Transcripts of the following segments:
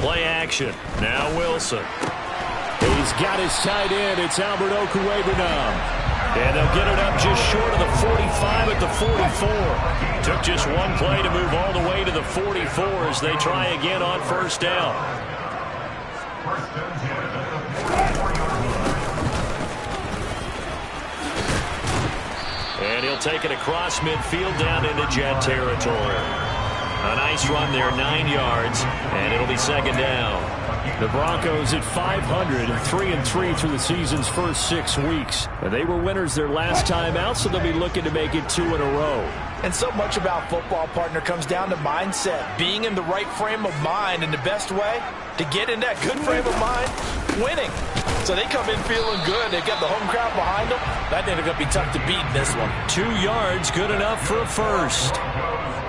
Play action. Now Wilson. He's got his tight end. It's Albert Okwuegbunam. And they'll get it up just short of the 45 at the 44. Took just one play to move all the way to the 44 as they try again on first down. And he'll take it across midfield down into Jet territory. A nice run there, 9 yards, and it'll be second down. The Broncos at 500 and 3-3 through the season's first 6 weeks. And they were winners their last time out, so they'll be looking to make it 2 in a row. And so much about football, partner, comes down to mindset. Being in the right frame of mind, and the best way to get in that good frame of mind, winning. So they come in feeling good. They've got the home crowd behind them. I think they're going to be tough to beat in this one. 2 yards, good enough for a first.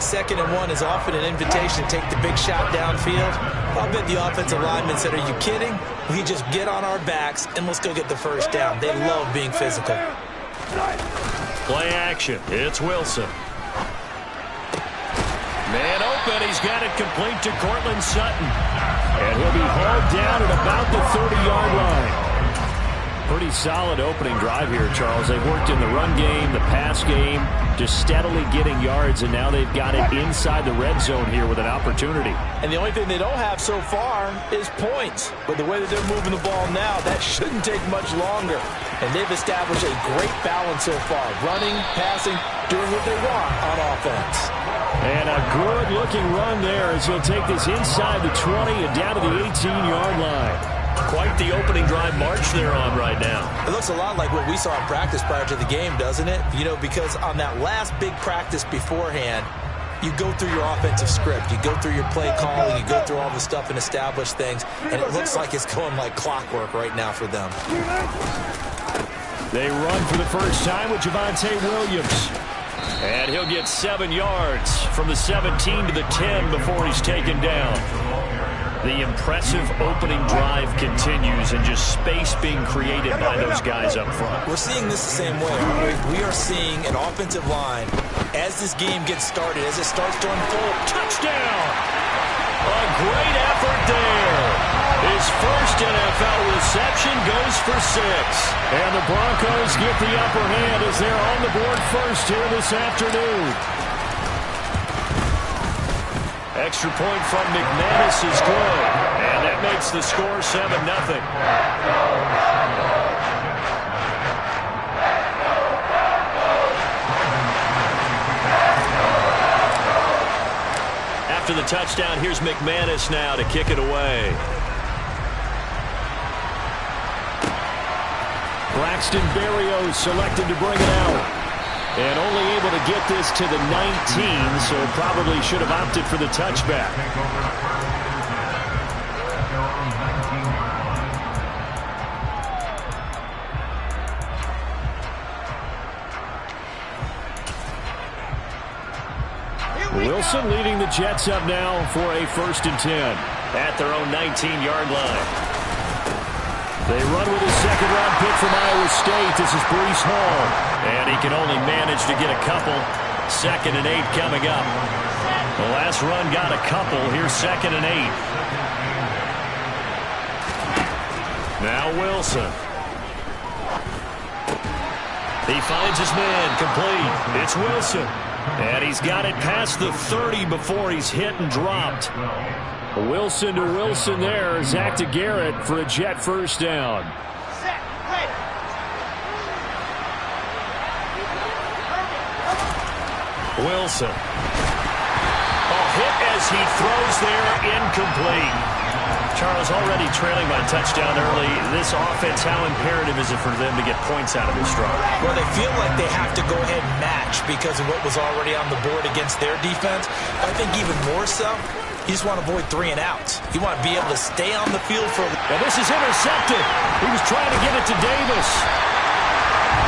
2nd and 1 is often an invitation to take the big shot downfield. I'll bet the offensive lineman said, are you kidding? We just get on our backs and let's go get the first down. They love being physical. Play action. It's Wilson. Man open. He's got it complete to Cortland Sutton. And he'll be hauled down at about the 30-yard line. Pretty solid opening drive here, Charles. They've worked in the run game, the pass game, just steadily getting yards, and now they've got it inside the red zone here with an opportunity. And the only thing they don't have so far is points. But the way that they're moving the ball now, that shouldn't take much longer. And they've established a great balance so far. Running, passing, doing what they want on offense. And a good-looking run there as he'll take this inside the 20 and down to the 18-yard line. Quite the opening drive march they're on right now. It looks a lot like what we saw in practice prior to the game, doesn't it? You know, because on that last big practice beforehand, you go through your offensive script. You go through your play calling. You go through all the stuff and establish things. And it looks like it's going like clockwork right now for them. They run for the first time with Javonte Williams. And he'll get 7 yards from the 17 to the 10 before he's taken down. The impressive opening drive continues and just space being created by those guys up front. We're seeing this the same way, aren't we? We are seeing an offensive line as this game gets started, as it starts to unfold. Touchdown! A great effort there. His first NFL reception goes for 6. And the Broncos get the upper hand as they're on the board first here this afternoon. Extra point from McManus is good. And that makes the score 7-0. After the touchdown, here's McManus now to kick it away. Braxton Berrios selected to bring it out. And only able to get this to the 19, so probably should have opted for the touchback. Wilson leading the Jets up now for a 1st and 10 at their own 19-yard line. They run with his 2nd-round pick from Iowa State. This is Breece Hall. And he can only manage to get a couple. 2nd and 8 coming up. The last run got a couple. Here's 2nd and 8. Now Wilson. He finds his man complete. It's Wilson. And he's got it past the 30 before he's hit and dropped. Wilson to Wilson there. Zach to Garrett for a Jet first down. Wilson. A hit as he throws there, incomplete. Charles already trailing by touchdown early. This offense, how imperative is it for them to get points out of this drive? Well, they feel like they have to go ahead and match because of what was already on the board against their defense. I think even more so, you just want to avoid 3 and outs. You want to be able to stay on the field for... And this is intercepted. He was trying to get it to Davis.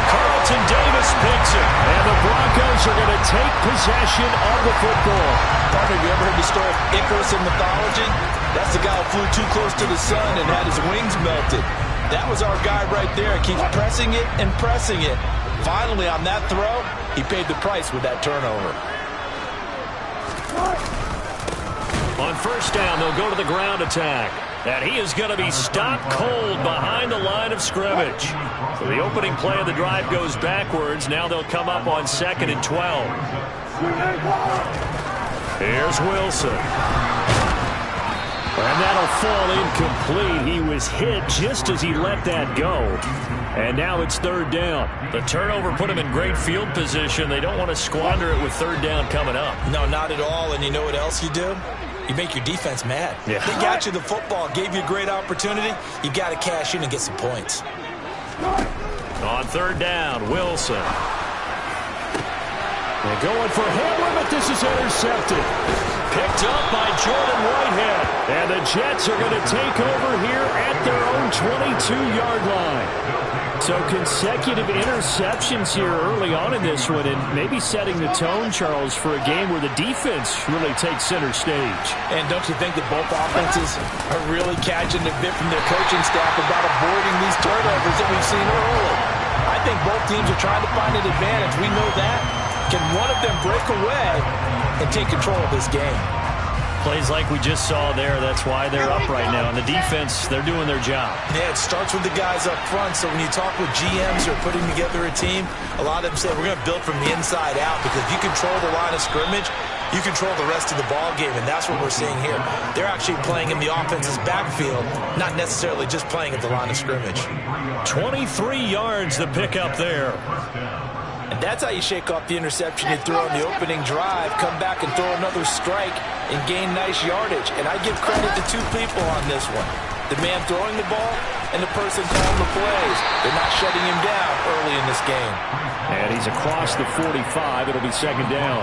Carlton Davis picks it. And the Broncos are going to take possession of the football. Partner, you ever heard the story of Icarus in mythology? That's the guy who flew too close to the sun and had his wings melted. That was our guy right there. Keeps pressing it and pressing it. Finally, on that throw, he paid the price with that turnover. On first down, they'll go to the ground attack. And he is going to be stopped cold behind the line of scrimmage. So the opening play of the drive goes backwards. Now they'll come up on 2nd and 12. Here's Wilson. And that'll fall incomplete. He was hit just as he let that go. And now it's 3rd down. The turnover put him in great field position. They don't want to squander it with 3rd down coming up. No, not at all. And you know what else you do? You make your defense mad. Yeah. They got you the football, gave you a great opportunity. You got to cash in and get some points. On 3rd down, Wilson. They're going for Hamlin, but this is intercepted. Picked up by Jordan Whitehead. And the Jets are going to take over here at their own 22-yard line. So consecutive interceptions here early on in this one, and maybe setting the tone, Charles, for a game where the defense really takes center stage. And don't you think that both offenses are really catching a bit from their coaching staff about avoiding these turnovers that we've seen early? I think both teams are trying to find an advantage. We know that. Can one of them break away and take control of this game? Plays like we just saw there, that's why they're up right now. And the defense, they're doing their job. Yeah, it starts with the guys up front. So when you talk with GMs who are putting together a team, a lot of them say we're going to build from the inside out, because if you control the line of scrimmage, you control the rest of the ball game, and that's what we're seeing here. They're actually playing in the offense's backfield, not necessarily just playing at the line of scrimmage. 23 yards the pickup there. And that's how you shake off the interception you throw on the opening drive, come back and throw another strike and gain nice yardage. And I give credit to two people on this one. The man throwing the ball and the person calling the plays. They're not shutting him down early in this game. And he's across the 45. It'll be 2nd down.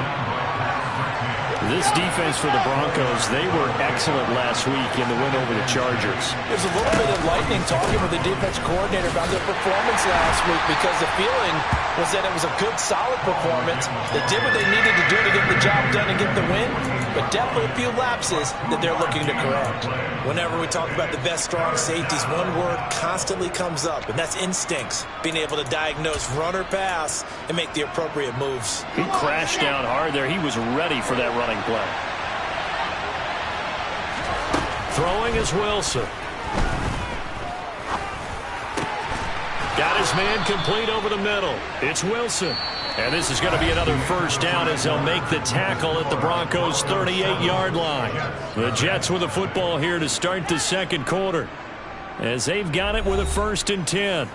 This defense for the Broncos, they were excellent last week in the win over the Chargers. There's a little bit of lightning talking with the defense coordinator about their performance last week, because the feeling was that it was a good, solid performance. They did what they needed to do to get the job done and get the win, but definitely a few lapses that they're looking to correct. Whenever we talk about the best strong safeties, one word constantly comes up, and that's instincts. Being able to diagnose run or pass and make the appropriate moves. He crashed down hard there. He was ready for that running play. Throwing is Wilson. Got his man complete over the middle. It's Wilson. And this is going to be another first down as they'll make the tackle at the Broncos' 38-yard line. The Jets with the football here to start the 2nd quarter, as they've got it with a 1st and 10.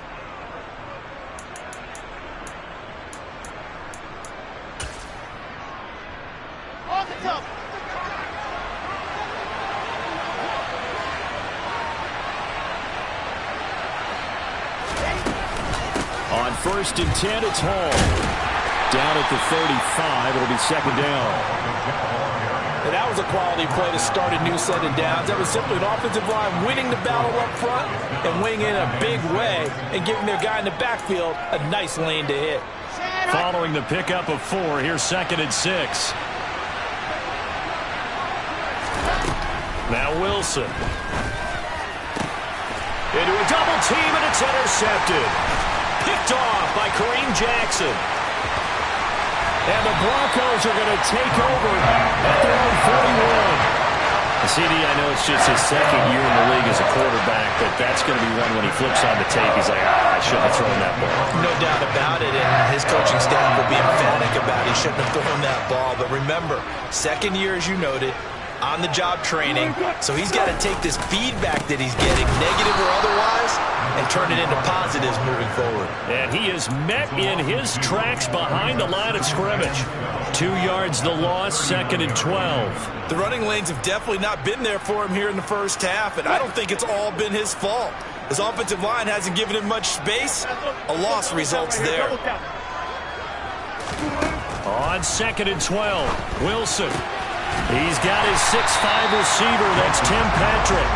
On 1st and 10, it's Hall. Down at the 35, it'll be 2nd down. And that was a quality play to start a new set of downs. That was simply an offensive line winning the battle up front and winning in a big way and giving their guy in the backfield a nice lane to hit. Following the pickup of 4, here's 2nd and 6. Now Wilson. Into a double team, and it's intercepted. Picked off by Kareem Jackson. And the Broncos are going to take over at their own 41. CD, I know it's just his 2nd year in the league as a quarterback, but that's going to be one when he flips on the tape. He's like, I shouldn't have thrown that ball. No doubt about it, and his coaching staff will be emphatic about it. He shouldn't have thrown that ball. But remember, 2nd year, as you noted, on-the-job training. So he's got to take this feedback that he's getting, negative or otherwise, and turn it into positives moving forward. And he is met in his tracks behind the line of scrimmage. 2 yards the loss, 2nd and 12. The running lanes have definitely not been there for him here in the first half, and I don't think it's all been his fault. His offensive line hasn't given him much space. A loss results there. On 2nd and 12, Wilson. He's got his 6'5 receiver. That's Tim Patrick.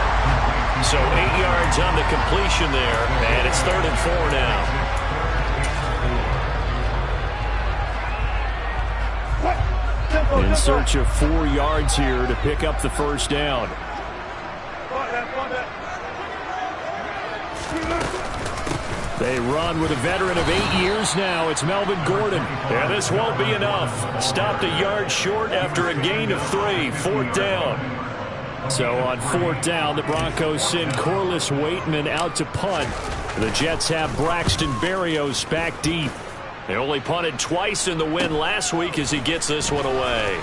So 8 yards on the completion there, and it's 3rd and 4 now. In search of 4 yards here to pick up the first down. They run with a veteran of 8 years now. It's Melvin Gordon. And this won't be enough. Stopped a yard short after a gain of 3. 4th down. So on 4th down, the Broncos send Corliss Waitman out to punt. The Jets have Braxton Berrios back deep. They only punted twice in the win last week as he gets this one away.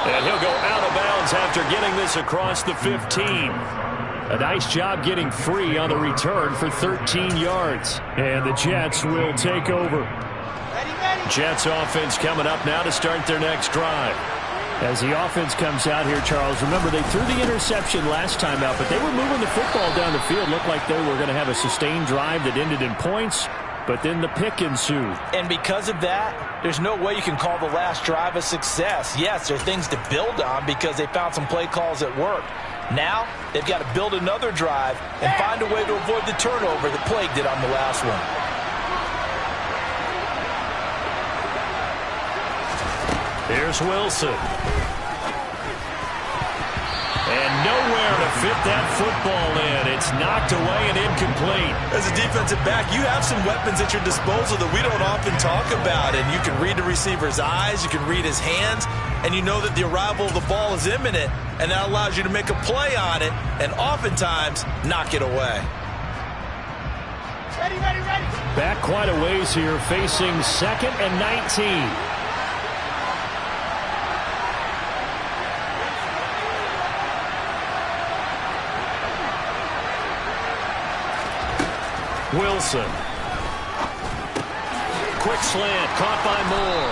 And he'll go out of bounds after getting this across the 15. A nice job getting free on the return for 13 yards. And the Jets will take over. Jets offense coming up now to start their next drive. As the offense comes out here, Charles, remember they threw the interception last time out, but they were moving the football down the field. Looked like they were going to have a sustained drive that ended in points, but then the pick ensued. And because of that, there's no way you can call the last drive a success. Yes, there are things to build on because they found some play calls that worked. Now, they've got to build another drive and find a way to avoid the turnover that plagued it on the last one. Here's Wilson. And nowhere to fit that football in. It's knocked away and incomplete. As a defensive back, you have some weapons at your disposal that we don't often talk about. And you can read the receiver's eyes, you can read his hands, and you know that the arrival of the ball is imminent. And that allows you to make a play on it and oftentimes knock it away. Ready, ready, ready. Back quite a ways here, facing 2nd and 19. Wilson. Quick slant, caught by Moore.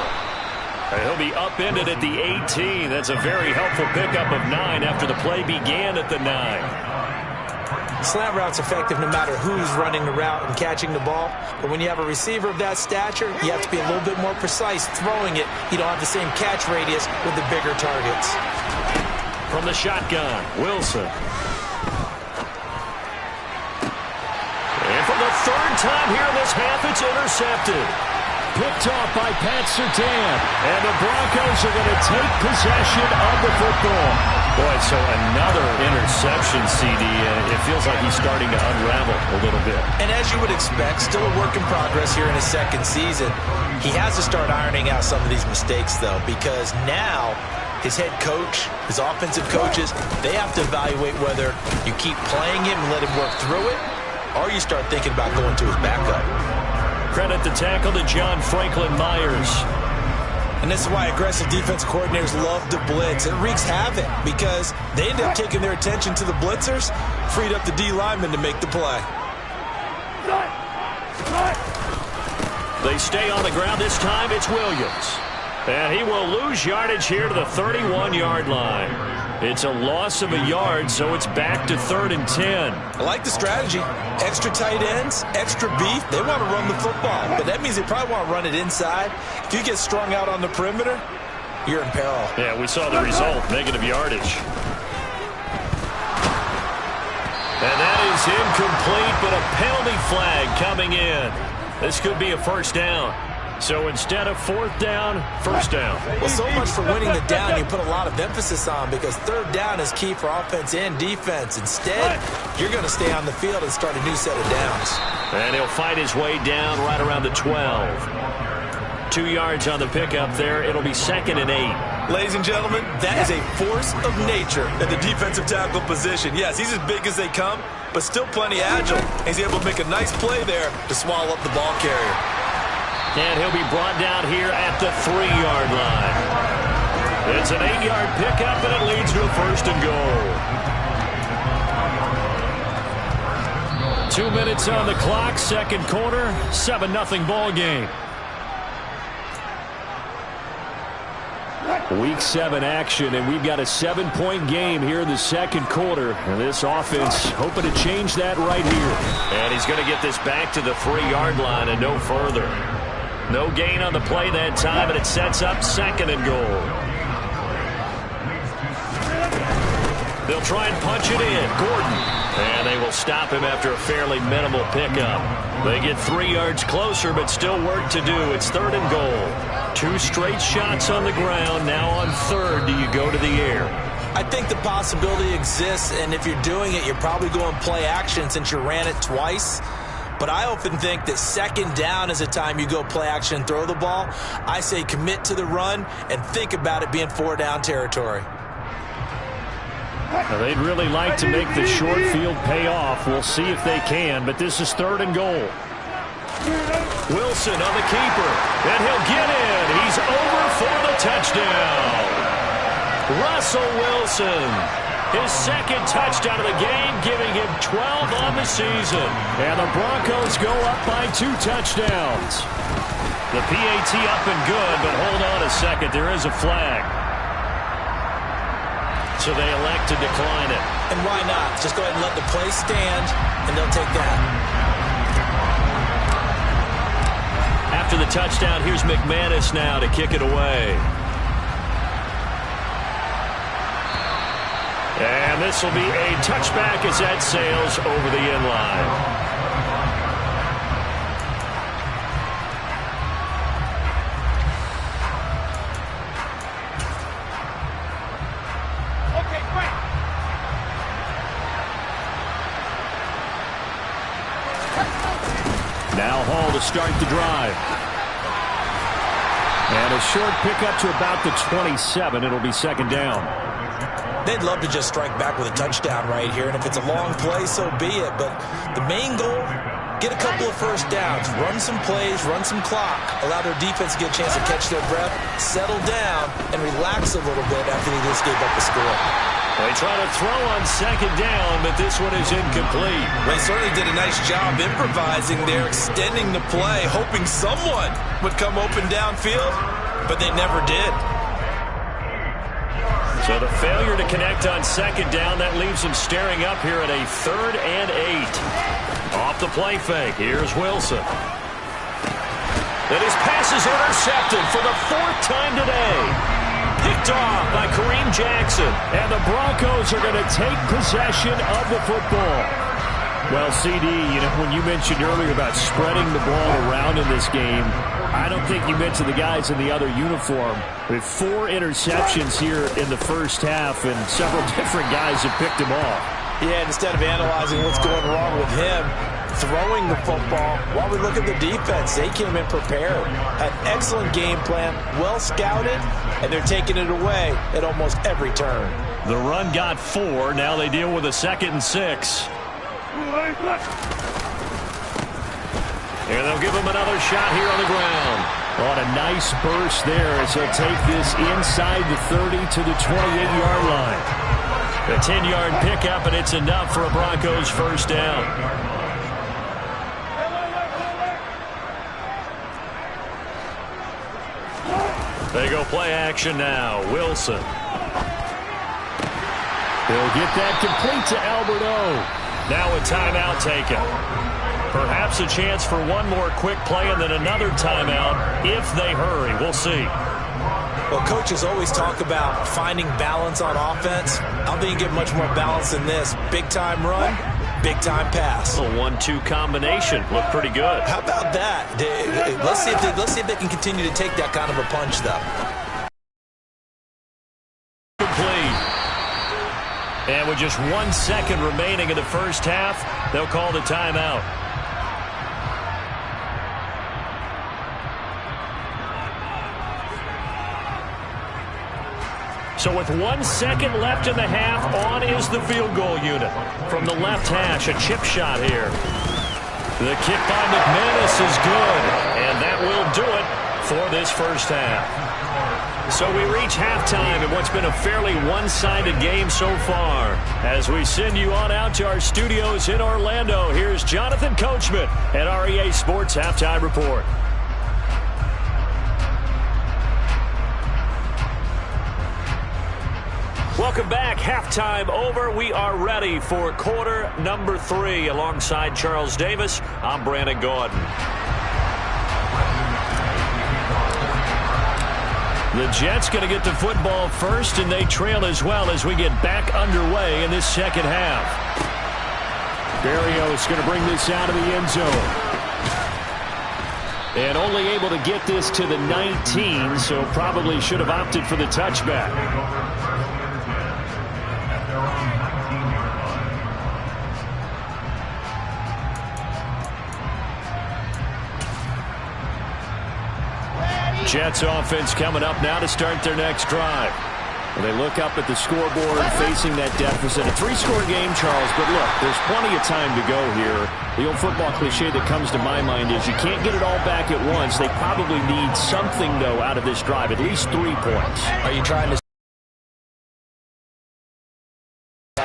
And he'll be upended at the 18. That's a very helpful pickup of 9 after the play began at the 9. Slant route's effective no matter who's running the route and catching the ball. But when you have a receiver of that stature, you have to be a little bit more precise throwing it. You don't have the same catch radius with the bigger targets. From the shotgun, Wilson. For the 3rd time here in this half, it's intercepted. Picked off by Pat Surtain. And the Broncos are going to take possession of the football. Boy, so another interception, CD. It feels like he's starting to unravel a little bit. And as you would expect, still a work in progress here in his 2nd season. He has to start ironing out some of these mistakes, though, because now his head coach, his offensive coaches, they have to evaluate whether you keep playing him and let him work through it, or you start thinking about going to his backup. Credit the tackle to John Franklin Myers. And this is why aggressive defense coordinators love to blitz. It wreaks havoc because they end up taking their attention to the blitzers, freed up the D lineman to make the play. They stay on the ground. This time it's Williams. And he will lose yardage here to the 31-yard line. It's a loss of a yard, so it's back to 3rd and 10. I like the strategy. Extra tight ends, extra beef. They want to run the football, but that means they probably want to run it inside. If you get strung out on the perimeter, you're in peril. Yeah, we saw the result, negative yardage. And that is incomplete, but a penalty flag coming in. This could be a 1st down. So instead of 4th down, 1st down. Well, so much for winning the down you put a lot of emphasis on because 3rd down is key for offense and defense. Instead, you're going to stay on the field and start a new set of downs. And he'll fight his way down right around the 12. 2 yards on the pickup there. It'll be 2nd and 8. Ladies and gentlemen, that is a force of nature in the defensive tackle position. Yes, he's as big as they come, but still plenty agile. He's able to make a nice play there to swallow up the ball carrier. And he'll be brought down here at the 3-yard line. It's an 8-yard pickup, and it leads to a 1st and goal. 2 minutes on the clock, 2nd quarter, 7-0 ball game. Week 7 action, and we've got a 7-point game here in the 2nd quarter. And this offense hoping to change that right here. And he's going to get this back to the 3-yard line and no further. No gain on the play that time, and it sets up 2nd and goal. They'll try and punch it in. Gordon. And they will stop him after a fairly minimal pickup. They get 3 yards closer, but still work to do. It's 3rd and goal. 2 straight shots on the ground. Now on 3rd, do you go to the air? I think the possibility exists, and if you're doing it, you're probably going play action since you ran it twice. But I often think that second down is a time you go play action and throw the ball. I say commit to the run and think about it being 4-down territory. Now, they'd really like to make the short field pay off. We'll see if they can, but this is 3rd and goal. Wilson on the keeper, and he'll get in. He's over for the touchdown. Russell Wilson, his 2nd touchdown of the game, giving him 12 on the season. And the Broncos go up by 2 touchdowns. The PAT up and good, but hold on a second. There is a flag. So they elect to decline it. And why not? Just go ahead and let the play stand, and they'll take that. After the touchdown, here's McManus now to kick it away. And this will be a touchback as that sails over the end line. Now Hall to start the drive. And a short pickup to about the 27. It'll be 2nd down. They'd love to just strike back with a touchdown right here, and if it's a long play, so be it. But the main goal, get a couple of first downs, run some plays, run some clock, allow their defense to get a chance to catch their breath, settle down, and relax a little bit after they just gave up the score. They try to throw on 2nd down, but this one is incomplete. They certainly did a nice job improvising there, extending the play, hoping someone would come open downfield, but they never did. So the failure to connect on 2nd down, that leaves him staring up here at a 3rd and 8. Off the play fake, here's Wilson. And his pass is intercepted for the 4th time today. Picked off by Kareem Jackson. And the Broncos are going to take possession of the football. Well, CD, when you mentioned earlier about spreading the ball around in this game, I don't think you mentioned the guys in the other uniform. With 4 interceptions here in the first half, and several different guys have picked him off. Yeah, instead of analyzing what's going wrong with him, throwing the football, while we look at the defense, they came in prepared. An excellent game plan, well scouted, and they're taking it away at almost every turn. The run got 4. Now they deal with a 2nd and 6. And they'll give him another shot here on the ground. On a nice burst there as he'll take this inside the 30 to the 28-yard line. A 10-yard pickup, and it's enough for a Broncos 1st down. They go play action now. Wilson. He'll get that complete to Albert O. Now a timeout taken. Perhaps a chance for one more quick play and then another timeout if they hurry. We'll see. Well, coaches always talk about finding balance on offense. I don't think you get much more balance than this. Big-time run, big-time pass. A 1-2 combination. Looked pretty good. How about that? Let's see if they can continue to take that kind of a punch, though. Complete. And with just 1 second remaining in the first half, they'll call the timeout. So with 1 second left in the half, on is the field goal unit. From the left hash, a chip shot here. The kick by McManus is good, and that will do it for this first half. So we reach halftime in what's been a fairly one-sided game so far. As we send you on out to our studios in Orlando, here's Jonathan Coachman at REA Sports Halftime Report. Welcome back. Halftime over. We are ready for quarter number 3. Alongside Charles Davis, I'm Brandon Gordon. The Jets going to get the football first, and they trail as well as we get back underway in this second half. Berrios going to bring this out of the end zone. And only able to get this to the 19, so probably should have opted for the touchback. Jets offense coming up now to start their next drive. Well, they look up at the scoreboard facing that deficit. A 3-score game, Charles, but look, there's plenty of time to go here. The old football cliche that comes to my mind is you can't get it all back at once. They probably need something, though, out of this drive, at least 3 points. Are you trying to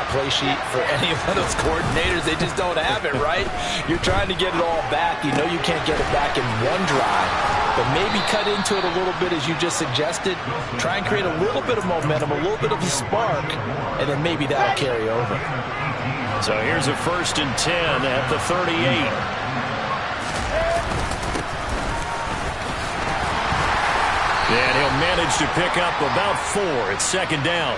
play sheet for any of those coordinators? They just don't have it, right? You're trying to get it all back. You know you can't get it back in one drive, but maybe cut into it a little bit as you just suggested. Try and create a little bit of momentum, a little bit of a spark, and then maybe that'll carry over. So here's a 1st and 10 at the 38. And he'll manage to pick up about 4 at 2nd down.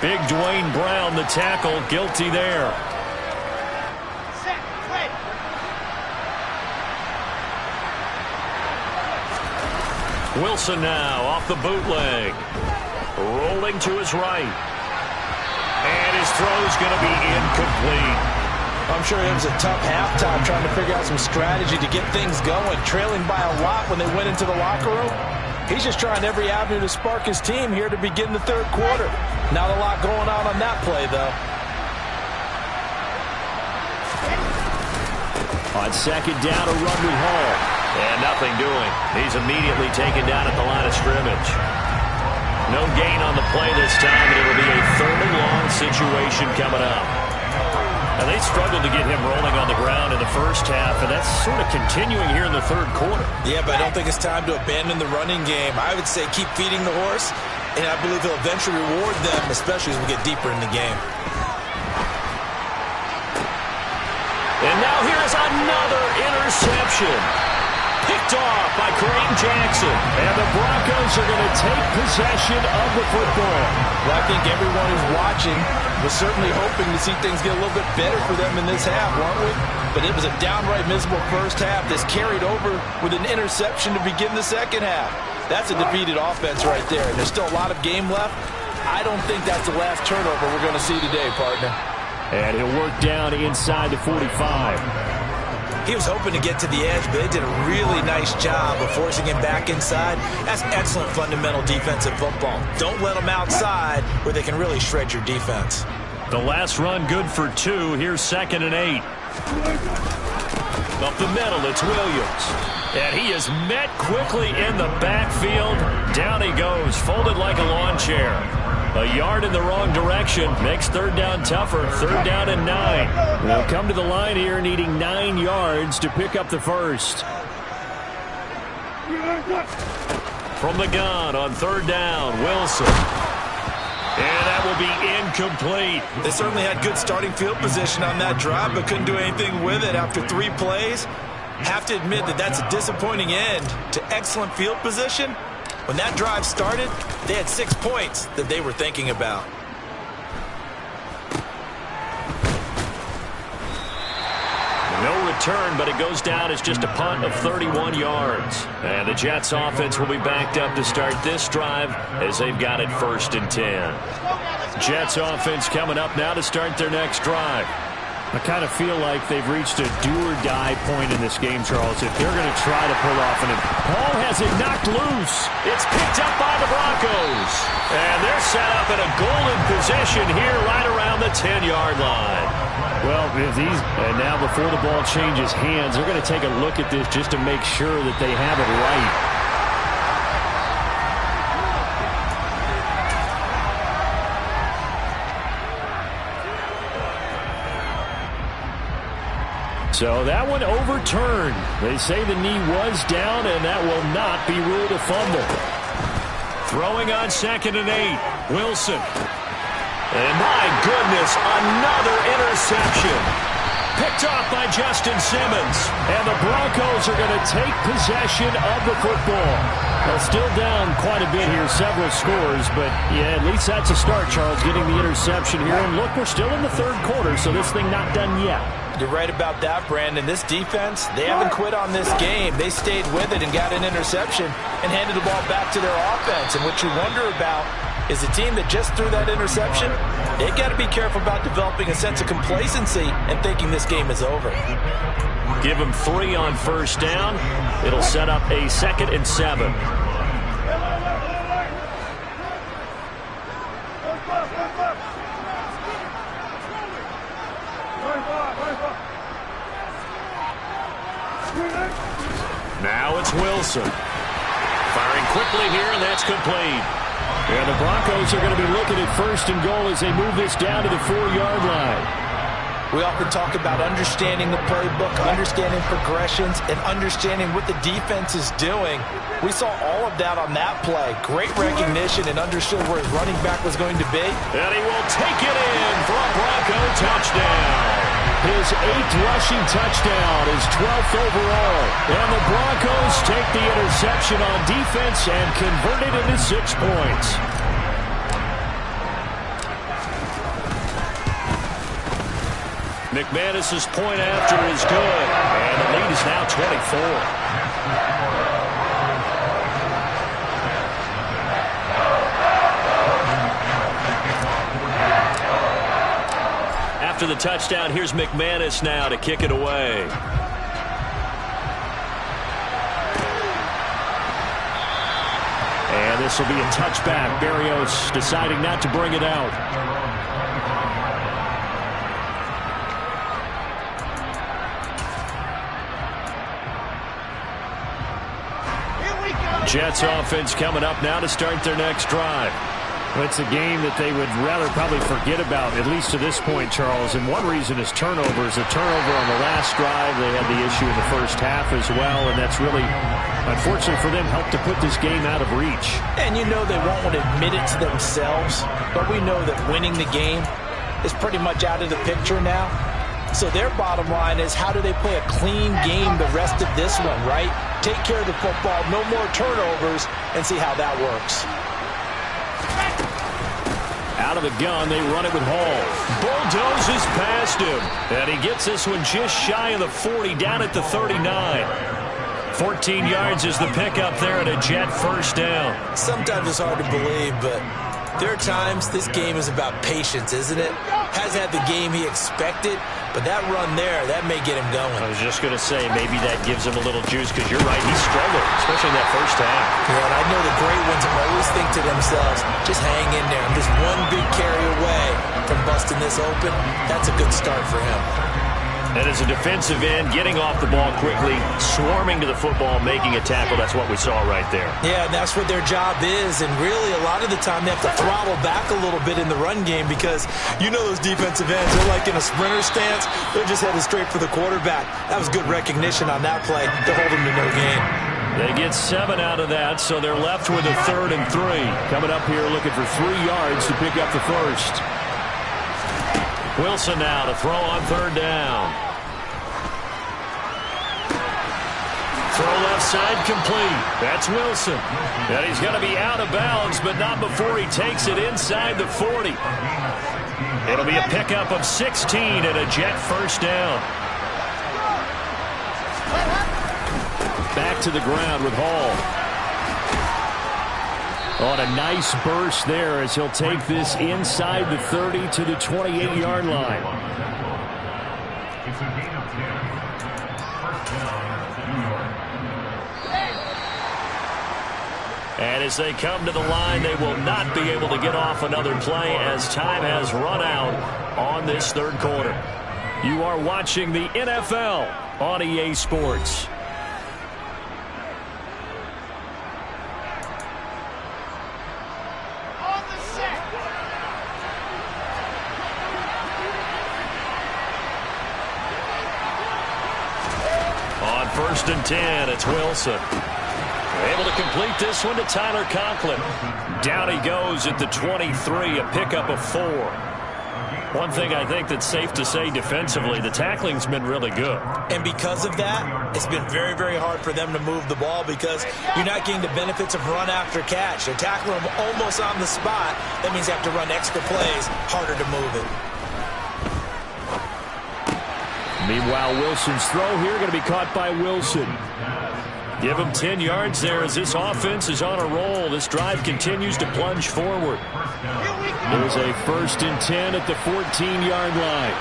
Big Dwayne Brown, the tackle, guilty there. Wilson now off the bootleg. Rolling to his right. And his throw's going to be incomplete. I'm sure it was a tough halftime trying to figure out some strategy to get things going. Trailing by a lot when they went into the locker room. He's just trying every avenue to spark his team here to begin the 3rd quarter. Not a lot going on that play, though. On 2nd down, a run with Hall. And nothing doing. He's immediately taken down at the line of scrimmage. No gain on the play this time, and it'll be a 3rd and long situation coming up. And they struggled to get him rolling on the ground in the first half, and that's sort of continuing here in the 3rd quarter. Yeah, but I don't think it's time to abandon the running game. I would say keep feeding the horse, and I believe he'll eventually reward them, especially as we get deeper in the game. And now here's another interception. Picked off by Kareem Jackson. And the Broncos are going to take possession of the football. Well, I think everyone who's watching was certainly hoping to see things get a little bit better for them in this half, weren't we? But it was a downright miserable first half. This carried over with an interception to begin the 2nd half. That's a defeated offense right there. And there's still a lot of game left. I don't think that's the last turnover we're going to see today, partner. And he'll work down inside the 45. He was hoping to get to the edge, but they did a really nice job of forcing him back inside. That's excellent fundamental defensive football. Don't let them outside where they can really shred your defense. The last run good for 2. Here's 2nd and 8. Up the middle, it's Williams. And he is met quickly in the backfield. Down he goes, folded like a lawn chair. A yard in the wrong direction makes 3rd down tougher. 3rd down and 9. They'll come to the line here needing 9 yards to pick up the 1st. From the gun on 3rd down, Wilson. And that will be incomplete. They certainly had good starting field position on that drive, but couldn't do anything with it after 3 plays. Have to admit that that's a disappointing end to excellent field position. When that drive started, they had 6 points that they were thinking about. No return, but it goes down as just a punt of 31 yards. And the Jets offense will be backed up to start this drive as they've got it 1st and 10. Jets offense coming up now to start their next drive. I kind of feel like they've reached a do-or-die point in this game, Charles, if they're going to try to pull off an... Hall has it knocked loose. It's picked up by the Broncos. And they're set up in a golden position here right around the 10-yard line. Well, if these... And now before the ball changes hands, they're going to take a look at this just to make sure that they have it right. So that one overturned. They say the knee was down, and that will not be ruled a fumble. Throwing on 2nd and 8. Wilson. And my goodness, another interception. Picked off by Justin Simmons. And the Broncos are going to take possession of the football. Well, still down quite a bit here, several scores, but yeah, at least that's a start, Charles, getting the interception here. And look, we're still in the 3rd quarter, so this thing not done yet. You're right about that, Brandon. This defense, they haven't quit on this game. They stayed with it and got an interception and handed the ball back to their offense. And what you wonder about is a team that just threw that interception, they've got to be careful about developing a sense of complacency and thinking this game is over. Give them 3 on 1st down. It'll set up a 2nd and 7. Wilson. Firing quickly here, and that's complete. And the Broncos are going to be looking at 1st and goal as they move this down to the 4-yard line. We often talk about understanding the playbook, understanding progressions, and understanding what the defense is doing. We saw all of that on that play. Great recognition and understood where his running back was going to be. And he will take it in for a Bronco touchdown. His 8th rushing touchdown, his 12th overall. And the Broncos take the interception on defense and convert it into 6 points. McManus's point after is good, and the lead is now 24. After the touchdown, here's McManus now to kick it away. And this will be a touchback. Berrios deciding not to bring it out. Jets offense coming up now to start their next drive. Well, it's a game that they would rather probably forget about, at least to this point, Charles. And one reason is turnovers. A turnover on the last drive. They had the issue in the first half as well, and that's really, unfortunately for them, helped to put this game out of reach. And you know they won't want to admit it to themselves, but we know that winning the game is pretty much out of the picture now. So their bottom line is, how do they play a clean game the rest of this one, right? Take care of the football, no more turnovers, and see how that works. Out of the gun, they run it with Hall. Bulldozes past him. And he gets this one just shy of the 40, down at the 39. 14 yards is the pickup there and a Jet first down. Sometimes it's hard to believe, but there are times this game is about patience, isn't it? Has had the game he expected, but that run there, that may get him going. I was just going to say, maybe that gives him a little juice, because you're right, he struggled, especially in that first half. Yeah, and I know the great ones always think to themselves, just hang in there. I'm just one big carry away from busting this open. That's a good start for him. And as a defensive end, getting off the ball quickly, swarming to the football, making a tackle, that's what we saw right there. Yeah, and that's what their job is. And really, a lot of the time, they have to throttle back a little bit in the run game, because you know those defensive ends, they're like in a sprinter stance. They're just headed straight for the quarterback. That was good recognition on that play to hold them to no gain. They get 7 out of that, so they're left with a 3rd and 3. Coming up here looking for 3 yards to pick up the first. Wilson now to throw on 3rd down. Throw left side complete. That's Wilson. And he's going to be out of bounds, but not before he takes it inside the 40. It'll be a pickup of 16 and a Jet first down. Back to the ground with Hall. On a nice burst there as he'll take this inside the 30 to the 28-yard line. And as they come to the line, they will not be able to get off another play as time has run out on this 3rd quarter. You are watching the NFL on EA Sports. On 1st and 10, it's Wilson. Able to complete this one to Tyler Conklin. Down he goes at the 23, a pickup of 4. One thing I think that's safe to say defensively, the tackling's been really good. And because of that, it's been very, very hard for them to move the ball, because you're not getting the benefits of run after catch. They're tackling them almost on the spot. That means they have to run extra plays, harder to move it. Meanwhile, Wilson's throw here going to be caught by Wilson. Give him 10 yards there as this offense is on a roll. This drive continues to plunge forward. There's a 1st and 10 at the 14-yard line.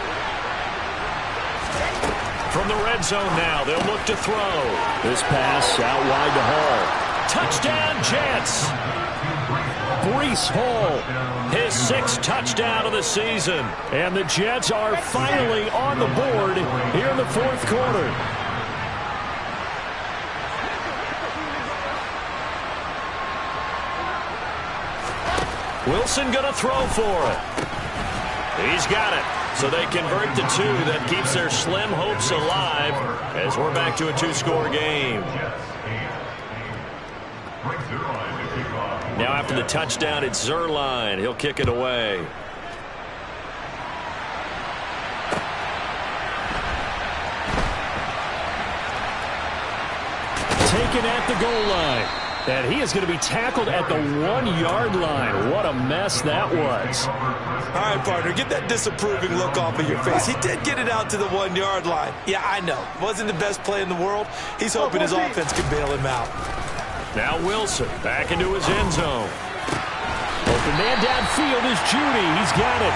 From the red zone now, they'll look to throw. This pass out wide to Hall. Touchdown, Jets! Breece Hall, his 6th touchdown of the season. And the Jets are finally on the board here in the 4th quarter. Wilson going to throw for it. He's got it. So they convert the two. That keeps their slim hopes alive as we're back to a two-score game. Now after the touchdown, it's Zerline. He'll kick it away. Taken at the goal line. And he is going to be tackled at the 1-yard line. What a mess that was. All right, partner, get that disapproving look off of your face. He did get it out to the 1-yard line. Yeah, I know. Wasn't the best play in the world. He's hoping his offense can bail him out. Now Wilson back into his end zone. Open man downfield is Judy. He's got it.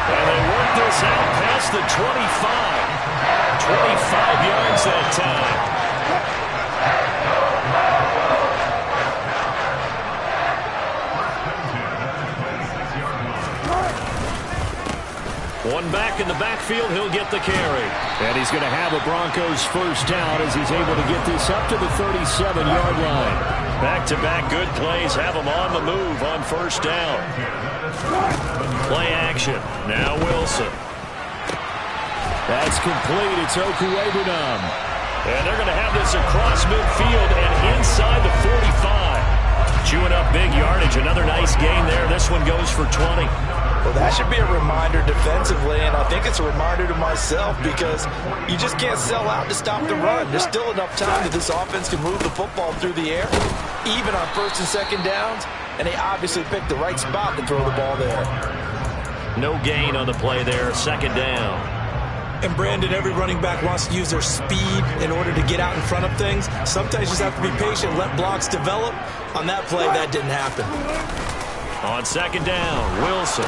And they work this out past the 25. 25 yards that time. One back in the backfield, he'll get the carry. And he's going to have a Broncos first down as he's able to get this up to the 37-yard line. Back-to-back good plays have him on the move on first down. Play action. Now Wilson. That's complete. It's Okuwebunam. And they're going to have this across midfield and inside the 45. Chewing up big yardage. Another nice gain there. This one goes for 20. Well, that should be a reminder defensively, and I think it's a reminder to myself because you just can't sell out to stop the run. There's still enough time that this offense can move the football through the air, even on first and second downs, and they obviously picked the right spot to throw the ball there. No gain on the play there, second down. And Brandon, every running back wants to use their speed in order to get out in front of things. Sometimes you just have to be patient, let blocks develop. On that play, that didn't happen. On second down, Wilson.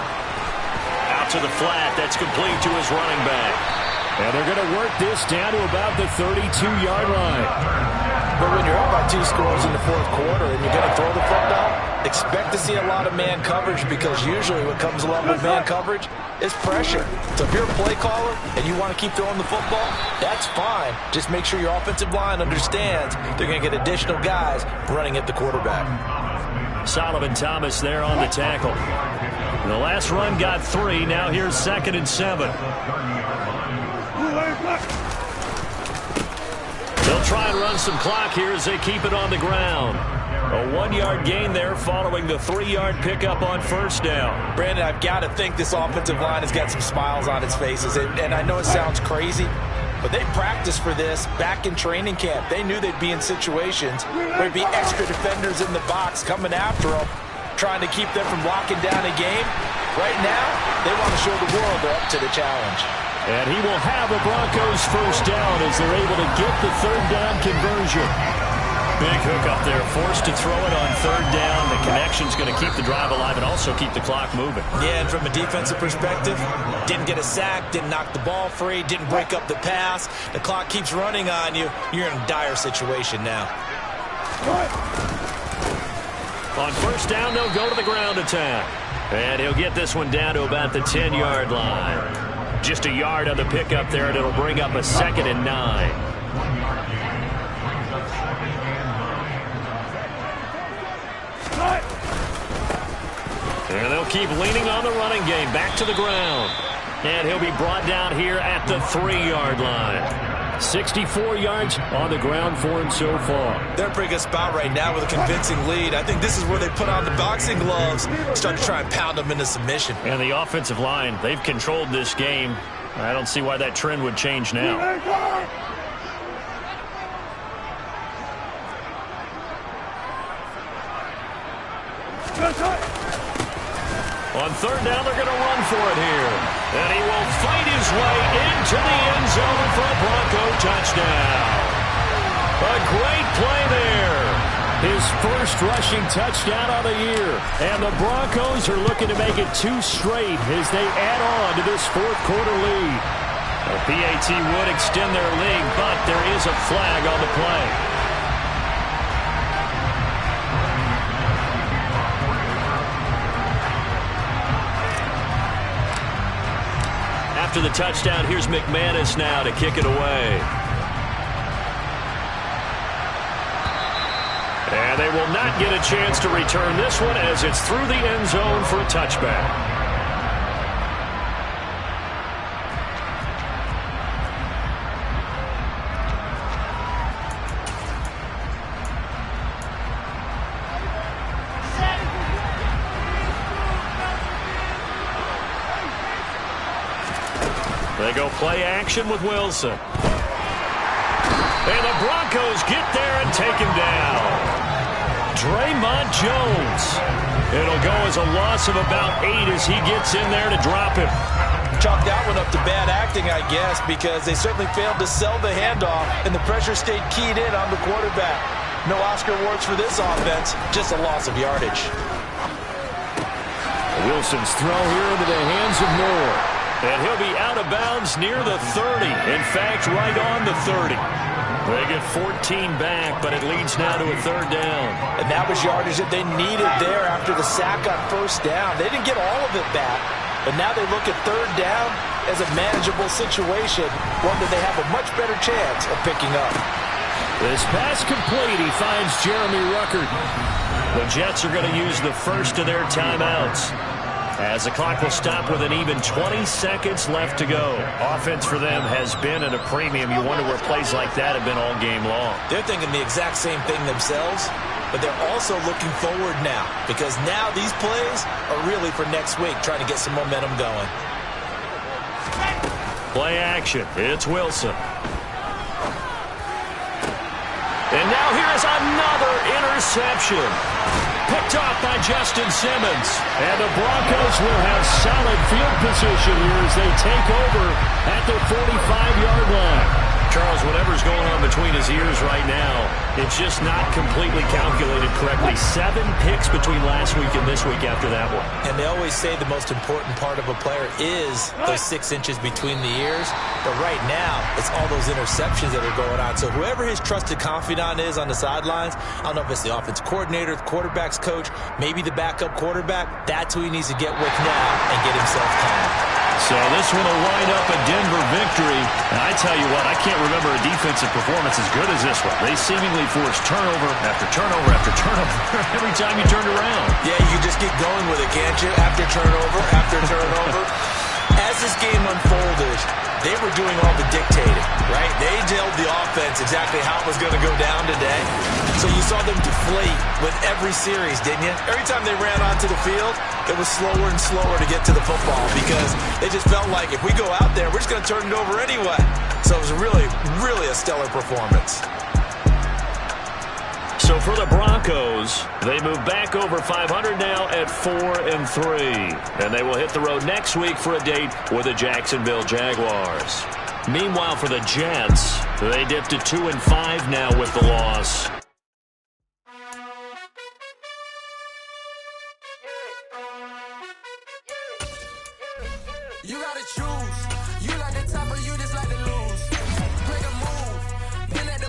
Out to the flat. That's complete to his running back. And they're going to work this down to about the 32-yard line. But when you're up by 2 scores in the fourth quarter and you're going to throw the football, expect to see a lot of man coverage because usually what comes along with man coverage is pressure. So if you're a play caller and you want to keep throwing the football, that's fine. Just make sure your offensive line understands they're going to get additional guys running at the quarterback. Solomon Thomas there on the tackle. The last run got 3. Now here's 2nd and 7. They'll try and run some clock here as they keep it on the ground. A 1-yard gain there following the 3-yard pickup on first down. Brandon, I've got to think this offensive line has got some smiles on its faces. And I know it sounds crazy, but they practiced for this back in training camp. They knew they'd be in situations where there'd be extra defenders in the box coming after them, trying to keep them from locking down a game. Right now, they want to show the world they're up to the challenge. And he will have a Broncos first down as they're able to get the third down conversion. Big hook up there, forced to throw it on third down. The connection's going to keep the drive alive and also keep the clock moving. Yeah, and from a defensive perspective, didn't get a sack, didn't knock the ball free, didn't break up the pass. The clock keeps running on you. You're in a dire situation now. On first down, they'll go to the ground attack. And he'll get this one down to about the 10-yard line. Just a yard on the pickup there, and it'll bring up a 2nd and 9. And they'll keep leaning on the running game. Back to the ground. And he'll be brought down here at the 3-yard line. 64 yards on the ground for him so far. They're in a pretty good spot right now with a convincing lead. I think this is where they put on the boxing gloves, start to try and pound them into submission. And the offensive line, they've controlled this game. I don't see why that trend would change now. On third down, they're going to run for it here. And he will fight his way into the end zone for a Bronco touchdown. A great play there. His first rushing touchdown of the year. And the Broncos are looking to make it 2 straight as they add on to this fourth quarter lead. The PAT would extend their lead, but there is a flag on the play. After the touchdown, here's McManus now to kick it away. And they will not get a chance to return this one as it's through the end zone for a touchback. They go play action with Wilson. And the Broncos get there and take him down. Draymond Jones. It'll go as a loss of about 8 as he gets in there to drop him. Chalk that one up to bad acting, I guess, because they certainly failed to sell the handoff, and the pressure stayed keyed in on the quarterback. No Oscar awards for this offense, just a loss of yardage. Wilson's throw here into the hands of Moore. And he'll be out of bounds near the 30. In fact, right on the 30. They get 14 back, but it leads now to a 3rd down. And that was yardage that they needed there after the sack on 1st down. They didn't get all of it back, but now they look at 3rd down as a manageable situation, one that they have a much better chance of picking up. This pass complete. He finds Jeremy Ruckert. The Jets are going to use the first of their timeouts, as the clock will stop with an even 20 seconds left to go. Offense for them has been at a premium. You wonder where plays like that have been all game long. They're thinking the exact same thing themselves, but they're also looking forward now, because now these plays are really for next week, trying to get some momentum going. Play action. It's Wilson. And now here's another interception. Picked off by Justin Simmons. And the Broncos will have solid field position here as they take over at their 45-yard line. Charles, whatever's going on between his ears right now, it's just not completely calculated correctly. 7 picks between last week and this week after that one. And they always say the most important part of a player is those 6 inches between the ears. But right now, it's all those interceptions that are going on. So whoever his trusted confidant is on the sidelines, I don't know if it's the offensive coordinator, the quarterback's coach, maybe the backup quarterback, that's who he needs to get with now and get himself calm. So this one will wind up a Denver victory. And I tell you what, I can't remember a defensive performance as good as this one. They seemingly forced turnover after turnover after turnover every time you turned around. Yeah, you just get going with it, can't you? After turnover, after turnover. As this game unfolded, they were doing all the dictating, right? They told the offense exactly how it was going to go down today. So you saw them deflate with every series, didn't you? Every time they ran onto the field, it was slower and slower to get to the football because they just felt like if we go out there, we're just going to turn it over anyway. So it was really, really a stellar performance. So for the Broncos, they move back over 500 now at 4-3. And they will hit the road next week for a date with the Jacksonville Jaguars. Meanwhile, for the Jets, they dip to 2-5 now with the loss. You gotta choose.